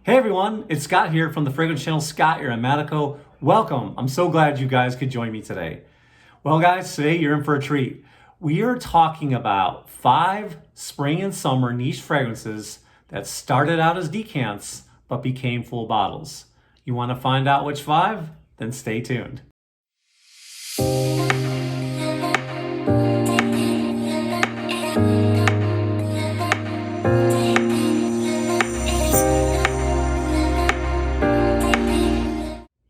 Hey everyone, it's Scott here from the fragrance channel Scott Aromatico. Welcome. I'm so glad you guys could join me today. Well guys, today you're in for a treat. We are talking about 5 spring and summer niche fragrances that started out as decants but became full bottles. You want to find out which 5? Then stay tuned.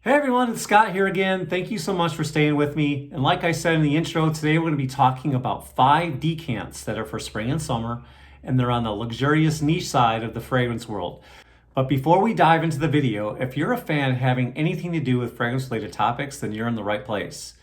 Hey everyone, it's Scott here again. Thank you so much for staying with me. And like I said in the intro, today we're going to be talking about 5 decants that are for spring and summer, and they're on the luxurious niche side of the fragrance world. But before we dive into the video, if you're a fan having anything to do with fragrance related topics, then you're in the right place.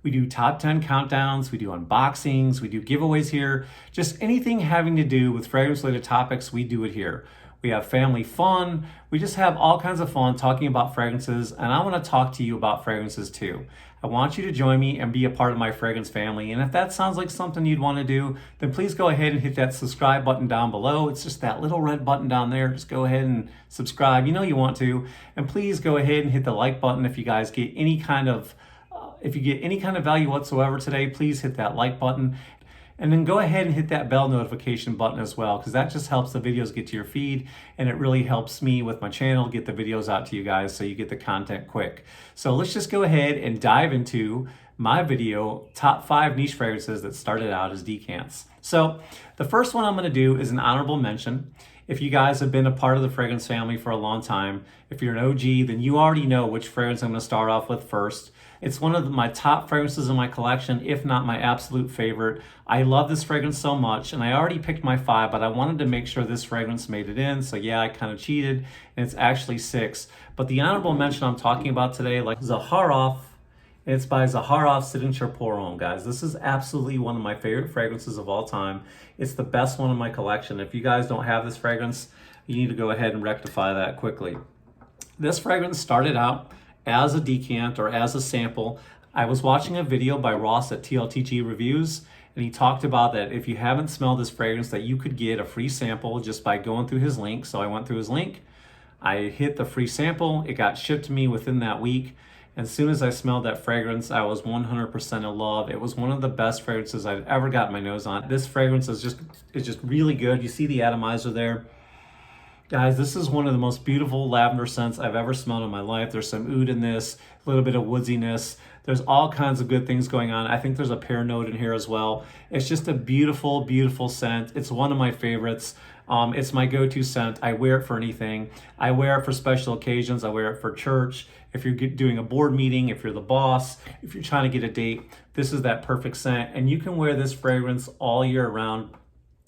We do top 10 countdowns, we do unboxings, we do giveaways here. Just anything having to do with fragrance related topics, we do it here. We have family fun. We just have all kinds of fun talking about fragrances, and I want to talk to you about fragrances too. I want you to join me and be a part of my fragrance family. And if that sounds like something you'd want to do, then please go ahead and hit that subscribe button down below. It's just that little red button down there. Just go ahead and subscribe. You know you want to. And please go ahead and hit the like button if you guys get any kind of value whatsoever today. Please hit that like button. And then go ahead and hit that bell notification button as well, because that just helps the videos get to your feed, and it really helps me with my channel get the videos out to you guys so you get the content quick. So let's just go ahead and dive into my video, top 5 niche fragrances that started out as decants. So the first one I'm going to do is an honorable mention. If you guys have been a part of the fragrance family for a long time, if you're an OG, then you already know which fragrance I'm going to start off with first. It's one of my top fragrances in my collection, if not my absolute favorite. I love this fragrance so much, and I already picked my 5, but I wanted to make sure this fragrance made it in. So yeah, I kind of cheated, and it's actually 6. But the honorable mention I'm talking about today, like Zaharoff, it's by Zaharoff Signature Pour Homme, guys. This is absolutely one of my favorite fragrances of all time. It's the best one in my collection. If you guys don't have this fragrance, you need to go ahead and rectify that quickly. This fragrance started out as a decant or as a sample. I was watching a video by Ross at TLTG Reviews, and he talked about that if you haven't smelled this fragrance, that you could get a free sample just by going through his link. So I went through his link, I hit the free sample, it got shipped to me within that week. And as soon as I smelled that fragrance, I was 100% in love. It was one of the best fragrances I've ever got my nose on. This fragrance is just really good. You see the atomizer there. Guys, this is one of the most beautiful lavender scents I've ever smelled in my life. There's some oud in this, a little bit of woodsiness. There's all kinds of good things going on. I think there's a pear note in here as well. It's just a beautiful, beautiful scent. It's one of my favorites. It's my go-to scent. I wear it for anything. I wear it for special occasions. I wear it for church. If you're doing a board meeting, if you're the boss, if you're trying to get a date, this is that perfect scent. And you can wear this fragrance all year round.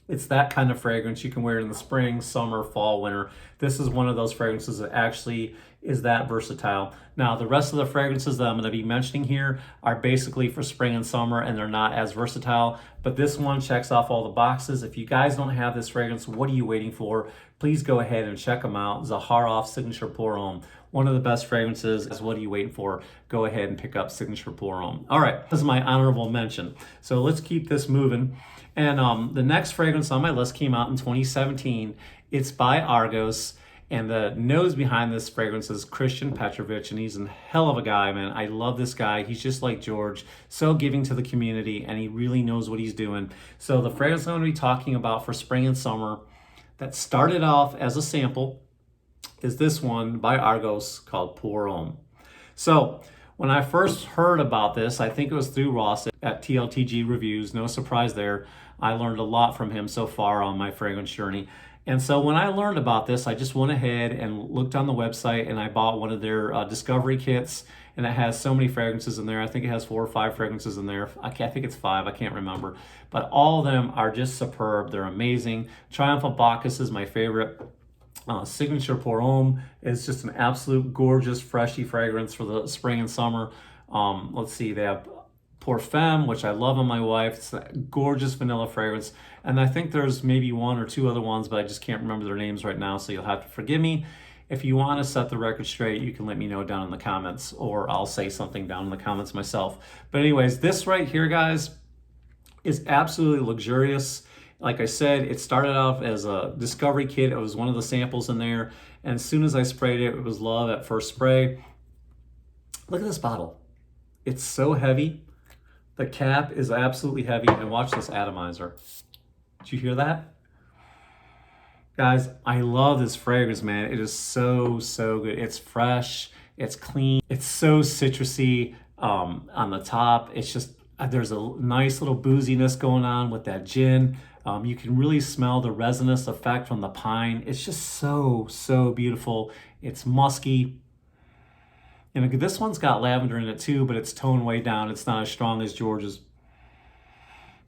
It's that kind of fragrance. You can wear it in the spring, summer, fall, winter. This is one of those fragrances that actually is that versatile. Now, the rest of the fragrances that I'm going to be mentioning here are basically for spring and summer, and they're not as versatile, but this one checks off all the boxes. If you guys don't have this fragrance, what are you waiting for? Please go ahead and check them out. Zaharoff Signature Pour Homme. One of the best fragrances. What are you waiting for? Go ahead and pick up Signature Pour Homme. All right, this is my honorable mention. So let's keep this moving. And the next fragrance on my list came out in 2017. It's by Argos, and the nose behind this fragrance is Christian Petrovich, and he's a hell of a guy, man. I love this guy. He's just like George, so giving to the community, and he really knows what he's doing. So the fragrance I'm going to be talking about for spring and summer that started off as a sample is this one by Argos called Pour Homme. So when I first heard about this, I think it was through Ross at TLTG Reviews. No surprise there. I learned a lot from him so far on my fragrance journey. And so when I learned about this, I just went ahead and looked on the website, and I bought one of their discovery kits, and it has so many fragrances in there. I think it has 4 or 5 fragrances in there. I think it's 5. I can't remember. But all of them are just superb. They're amazing. Triumph of Bacchus is my favorite. Signature Pour Homme is just an absolute gorgeous, freshy fragrance for the spring and summer. Let's see, they have Parfums, which I love on my wife. It's a gorgeous vanilla fragrance. And I think there's maybe 1 or 2 other ones, but I just can't remember their names right now, so you'll have to forgive me. If you want to set the record straight, you can let me know down in the comments, or I'll say something down in the comments myself. But anyways, this right here, guys, is absolutely luxurious. Like I said, it started off as a discovery kit. It was one of the samples in there, And as soon as I sprayed it, it was love at first spray. Look at this bottle. It's so heavy. The cap is absolutely heavy. And watch this atomizer. Did you hear that? Guys, I love this fragrance, man. It is so, so good. It's fresh. It's clean. It's so citrusy on the top. It's just, there's a nice little booziness going on with that gin. You can really smell the resinous effect from the pine. It's just so, so beautiful. It's musky. And this one's got lavender in it too, but it's toned way down. It's not as strong as George's.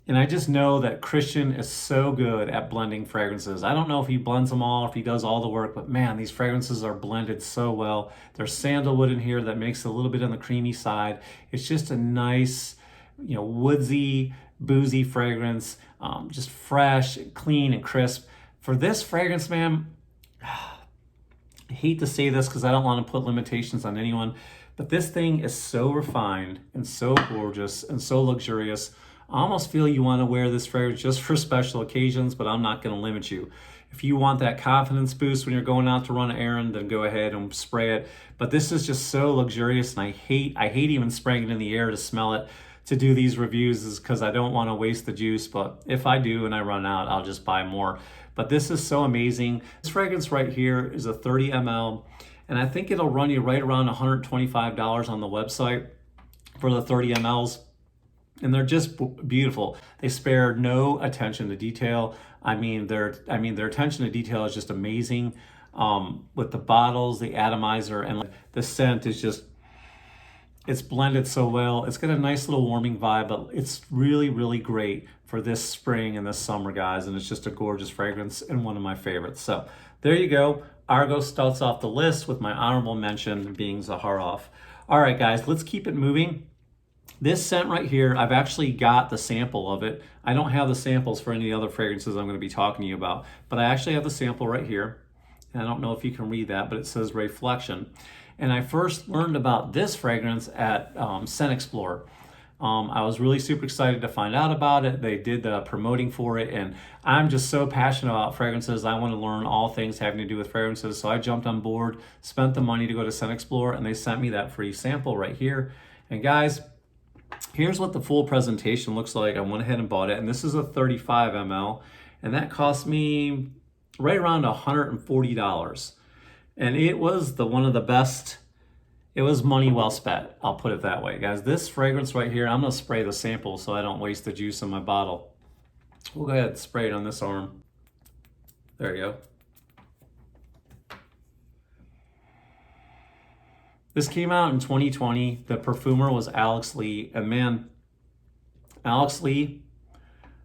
And I just know that Christian is so good at blending fragrances. I don't know if he blends them all, if he does all the work, but man, these fragrances are blended so well. There's sandalwood in here that makes it a little bit on the creamy side. It's just a nice, woodsy, boozy fragrance, just fresh, clean, and crisp. For this fragrance, man, I hate to say this because I don't want to put limitations on anyone, but this thing is so refined and so gorgeous and so luxurious. I almost feel you want to wear this fragrance just for special occasions, but I'm not going to limit you. If you want that confidence boost when you're going out to run an errand, then go ahead and spray it. But this is just so luxurious, and I hate even spraying it in the air to smell it. To do these reviews is because I don't want to waste the juice, but if I do and I run out, I'll just buy more. But this is so amazing. This fragrance right here is a 30 ml, and I think it'll run you right around $125 on the website for the 30 mls. And they're just beautiful. They spare no attention to detail. Their attention to detail is just amazing. With the bottles, the atomizer, and the scent is just, it's blended so well. It's got a nice little warming vibe, but it's really, really great for this spring and this summer, guys. And it's just a gorgeous fragrance and one of my favorites. So there you go. Argos starts off the list with my honorable mention being Zaharoff. All right, guys, let's keep it moving. This scent right here, I've actually got the sample of it. I don't have the samples for any other fragrances I'm going to be talking to you about, but I actually have the sample right here. And I don't know if you can read that, but it says Ray-Flection. And I first learned about this fragrance at Scent Explorer. I was really super excited to find out about it. They did the promoting for it, and I'm just so passionate about fragrances. I want to learn all things having to do with fragrances. So I jumped on board, spent the money to go to Scent Explorer, and they sent me that free sample right here. And guys, here's what the full presentation looks like. I went ahead and bought it, and this is a 35 ml, and that cost me right around $140. And it was one of the best. It was money well spent, I'll put it that way. Guys, this fragrance right here, I'm gonna spray the sample so I don't waste the juice in my bottle. We'll go ahead and spray it on this arm. There you go. This came out in 2020. The perfumer was Alex Lee. And man, Alex Lee,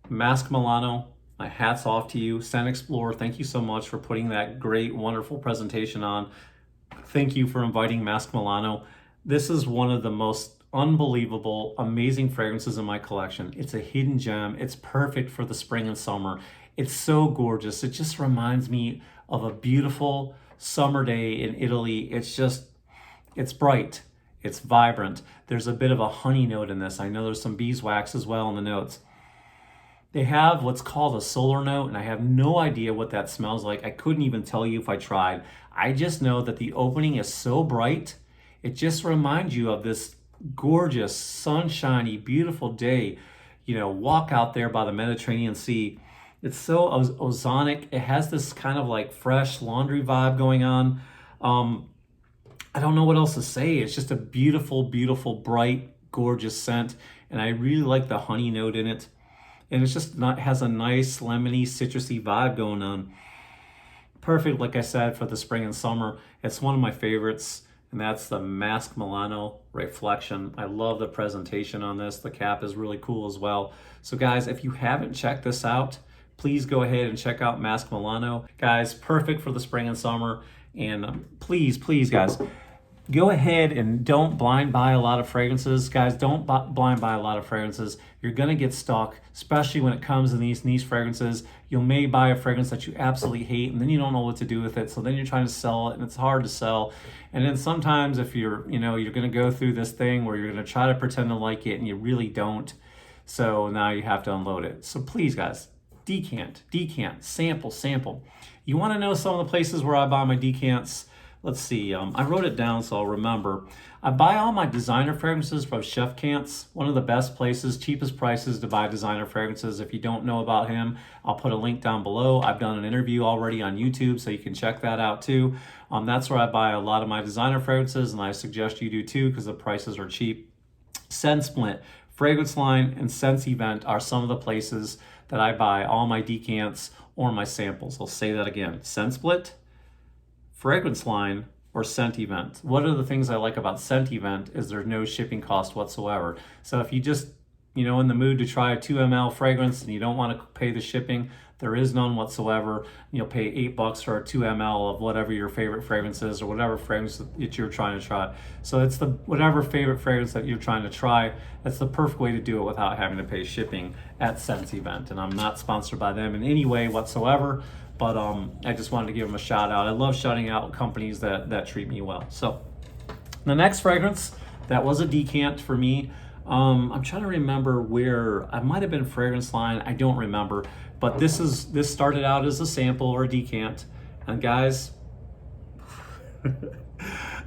Masque Milano, my hat's off to you. Scent Explorer, thank you so much for putting that great, wonderful presentation on. Thank you for inviting Masque Milano. This is one of the most unbelievable, amazing fragrances in my collection. It's a hidden gem. It's perfect for the spring and summer. It's so gorgeous. It just reminds me of a beautiful summer day in Italy. It's bright, it's vibrant. There's a bit of a honey note in this. I know there's some beeswax as well in the notes. They have what's called a solar note, and I have no idea what that smells like. I couldn't even tell you if I tried. I just know that the opening is so bright. It just reminds you of this gorgeous, sunshiny, beautiful day. Walk out there by the Mediterranean Sea. It's so ozonic. It has this kind of like fresh laundry vibe going on. I don't know what else to say. It's just a beautiful, beautiful, bright, gorgeous scent. And I really like the honey note in it. And it's just has a nice lemony, citrusy vibe going on. Perfect, like I said, for the spring and summer. It's one of my favorites, and that's the Masquemilanoray-flection. I love the presentation on this. The cap is really cool as well. So guys, if you haven't checked this out, please go ahead and check out Masque Milano. Guys, perfect for the spring and summer. And please, guys, go ahead and don't blind buy a lot of fragrances. Guys, don't blind buy a lot of fragrances. You're going to get stuck, especially when it comes to these niche fragrances. You may buy a fragrance that you absolutely hate, and then you don't know what to do with it. So then you're trying to sell it, and it's hard to sell. And then sometimes if you're going to go through this thing where you're going to try to pretend to like it, and you really don't. So now you have to unload it. So please, guys, decant, sample. You want to know some of the places where I buy my decants? Let's see, I wrote it down so I'll remember. I buy all my designer fragrances from Chef Cants, one of the best places, cheapest prices to buy designer fragrances. If you don't know about him, I'll put a link down below. I've done an interview already on YouTube, so you can check that out too. That's where I buy a lot of my designer fragrances, and I suggest you do too because the prices are cheap. ScentSplit, Fragrance Line, and Scents Event are some of the places that I buy all my decants or my samples. I'll say that again. ScentSplit, Fragrance Line, or Scent Event. One of the things I like about Scent Event is there's no shipping cost whatsoever. So if you just, in the mood to try a 2 ml fragrance and you don't want to pay the shipping, there is none whatsoever. You'll pay $8 for a 2 ml of whatever your favorite fragrance is or whatever fragrance that you're trying to try. So it's whatever favorite fragrance that you're trying to try, that's the perfect way to do it without having to pay shipping at Scent Event. And I'm not sponsored by them in any way whatsoever, but I just wanted to give them a shout out. I love shouting out companies that treat me well. So the next fragrance, that was a decant for me. I'm trying to remember where, I might have been Fragrance Line, I don't remember, but this started out as a sample or a decant. And guys,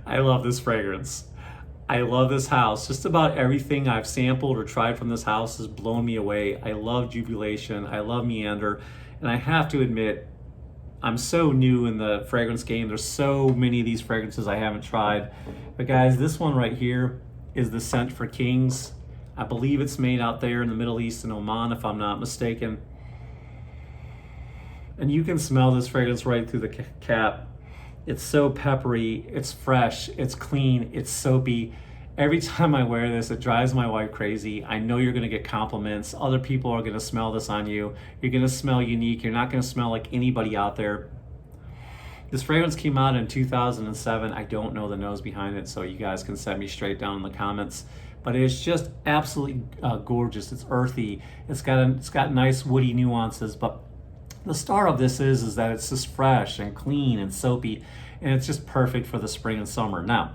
I love this fragrance. I love this house. Just about everything I've sampled or tried from this house has blown me away. I love Jubilation, I love Meander, and I have to admit, I'm so new in the fragrance game. There's so many of these fragrances I haven't tried. But guys, this one right here is the Scent for Kings. I believe it's made out there in the Middle East in Oman, if I'm not mistaken. And you can smell this fragrance right through the cap. It's so peppery, it's fresh, it's clean, it's soapy. Every time I wear this, it drives my wife crazy. I know you're gonna get compliments. Other people are gonna smell this on you. You're gonna smell unique. You're not gonna smell like anybody out there. This fragrance came out in 2007. I don't know the nose behind it, so you guys can send me straight down in the comments. But it's just absolutely gorgeous. It's earthy. It's got nice woody nuances. But the star of this is that it's just fresh and clean and soapy, and it's just perfect for the spring and summer. Now,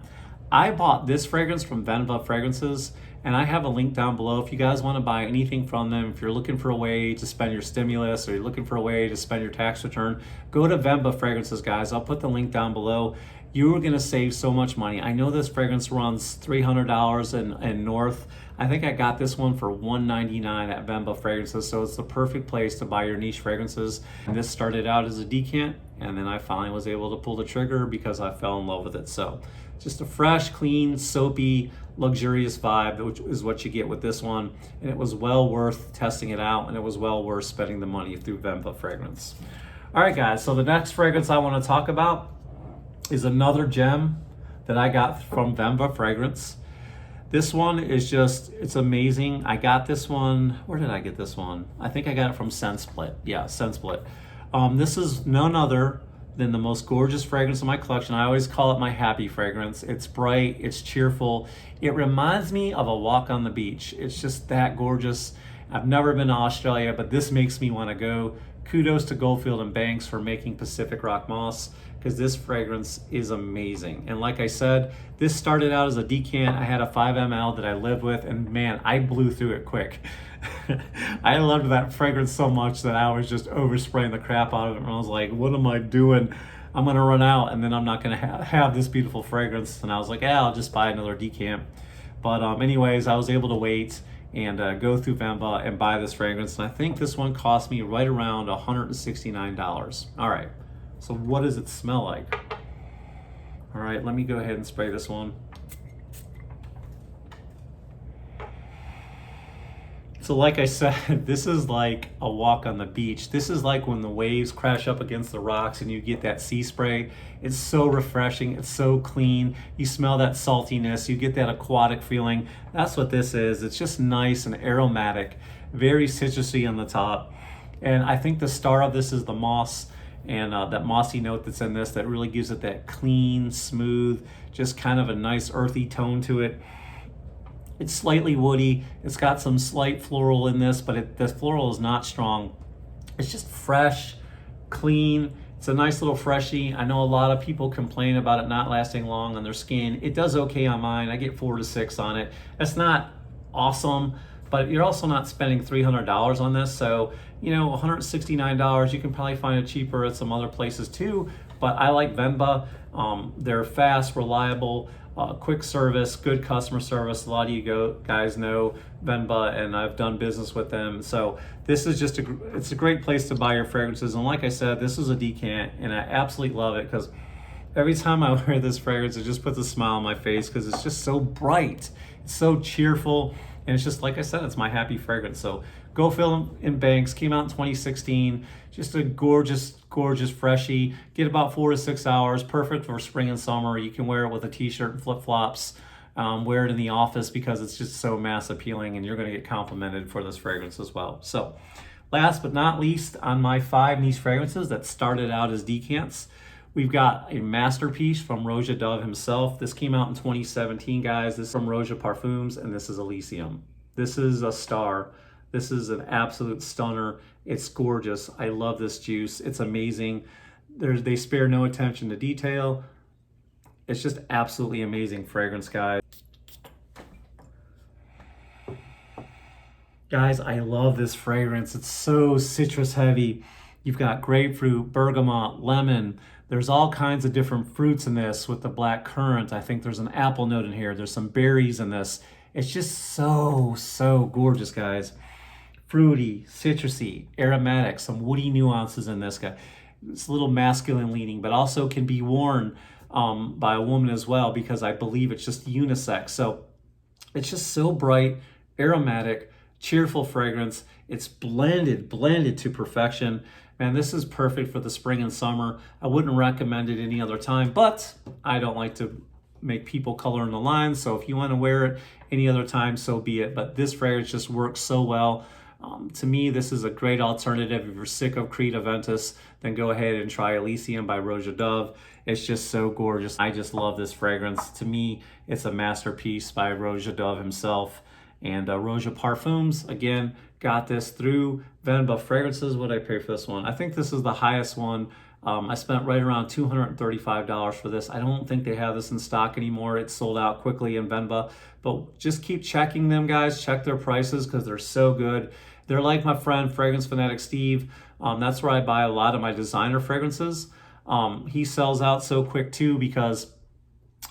I bought this fragrance from Venva Fragrances, and I have a link down below if you guys want to buy anything from them. If you're looking for a way to spend your stimulus or you're looking for a way to spend your tax return, go to Venva Fragrances, guys. I'll put the link down below. You are going to save so much money. I know this fragrance runs $300 and north. I think I got this one for $199 at Venva Fragrances, so it's the perfect place to buy your niche fragrances. And this started out as a decant, and then I finally was able to pull the trigger because I fell in love with it. So just a fresh, clean, soapy, luxurious vibe, which is what you get with this one. And it was well worth testing it out, and it was well worth spending the money through Venva Fragrance. All right, guys, so the next fragrance I want to talk about is another gem that I got from Venva Fragrance. This one is just, it's amazing. I got this one, where did I get this one? I think I got it from ScentSplit. Yeah, ScentSplit. This is none other than the most gorgeous fragrance in my collection. I always call it my happy fragrance. It's bright, it's cheerful. It reminds me of a walk on the beach. It's just that gorgeous. I've never been to Australia, but this makes me want to go. Kudos to Goldfield and Banks for making Pacific Rock Moss, because this fragrance is amazing. And like I said, this started out as a decant. I had a 5 ml that I lived with, and man, I blew through it quick. I loved that fragrance so much that I was just overspraying the crap out of it. And I was like, what am I doing? I'm gonna run out, and then I'm not gonna have this beautiful fragrance. And I was like, yeah, I'll just buy another decant. But anyways, I was able to wait and go through Venva and buy this fragrance. And I think this one cost me right around $169. All right, so what does it smell like? All right, let me go ahead and spray this one. So like I said, this is like a walk on the beach. This is like when the waves crash up against the rocks and you get that sea spray. It's so refreshing, it's so clean. You smell that saltiness, you get that aquatic feeling. That's what this is. It's just nice and aromatic, very citrusy on the top. And I think the star of this is the moss, and that mossy note that's in this that really gives it that clean, smooth, just kind of a nice earthy tone to it. It's slightly woody. It's got some slight floral in this, but the floral is not strong. It's just fresh, clean. It's a nice little freshie. I know a lot of people complain about it not lasting long on their skin. It does okay on mine. I get 4 to 6 on it. That's not awesome, but you're also not spending $300 on this. So, you know, $169, you can probably find it cheaper at some other places too. But I like Venba. They're fast, reliable, quick service, good customer service. A lot of you guys know Venba, and I've done business with them. So this is just it's a great place to buy your fragrances. And like I said, this is a decant, and I absolutely love it because every time I wear this fragrance, it just puts a smile on my face because it's just so bright. It's so cheerful. And it's just, like I said, it's my happy fragrance. So Goldfield in Banks came out in 2016. Just a gorgeous, gorgeous freshie. Get about 4 to 6 hours. Perfect for spring and summer. You can wear it with a t-shirt and flip-flops. Wear it in the office because it's just so mass appealing, and you're going to get complimented for this fragrance as well. So last but not least, on my 5 niche fragrances that started out as decants, we've got a masterpiece from Roja Dove himself. This came out in 2017, guys. This is from Roja Parfums, and this is Elysium. This is a star. This is an absolute stunner. It's gorgeous. I love this juice. It's amazing. They spare no attention to detail. It's just absolutely amazing fragrance, guys. Guys, I love this fragrance. It's so citrus heavy. You've got grapefruit, bergamot, lemon. There's all kinds of different fruits in this with the black currant. I think there's an apple note in here. There's some berries in this. It's just so, so gorgeous, guys. Fruity, citrusy, aromatic, some woody nuances in this guy. It's a little masculine leaning, but also can be worn by a woman as well, because I believe it's just unisex. So it's just so bright, aromatic, cheerful fragrance. It's blended to perfection. Man, this is perfect for the spring and summer. I wouldn't recommend it any other time, but I don't like to make people color in the lines. So if you want to wear it any other time, so be it. But this fragrance just works so well. To me, this is a great alternative. If you're sick of Creed Aventus, then go ahead and try Elysium by Roja Dove. It's just so gorgeous. I just love this fragrance. To me, it's a masterpiece by Roja Dove himself. And Roja Parfums, again, got this through Venba Fragrances. What did I pay for this one? I think this is the highest one. I spent right around $235 for this. I don't think they have this in stock anymore. It's sold out quickly in Venba. But just keep checking them, guys. Check their prices because they're so good. They're like my friend Fragrance Fanatic Steve. That's where I buy a lot of my designer fragrances. He sells out so quick too because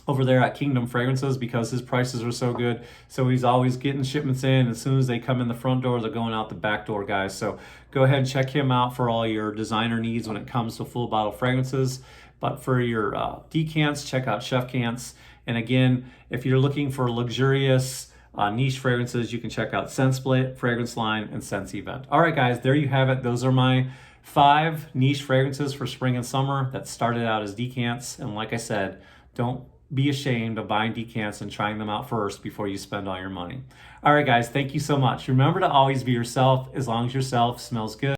over there at Kingdom Fragrances, because his prices are so good. So he's always getting shipments in. As soon as they come in the front door, they're going out the back door, guys. So go ahead and check him out for all your designer needs when it comes to full bottle fragrances. But for your decants, check out Chef Cants. And again, if you're looking for luxurious niche fragrances, you can check out Scent Split, Fragrance Line, and Scent Event. All right, guys, there you have it. Those are my 5 niche fragrances for spring and summer that started out as decants. And like I said, don't be ashamed of buying decants and trying them out first before you spend all your money. All right, guys, thank you so much. Remember to always be yourself as long as yourself smells good.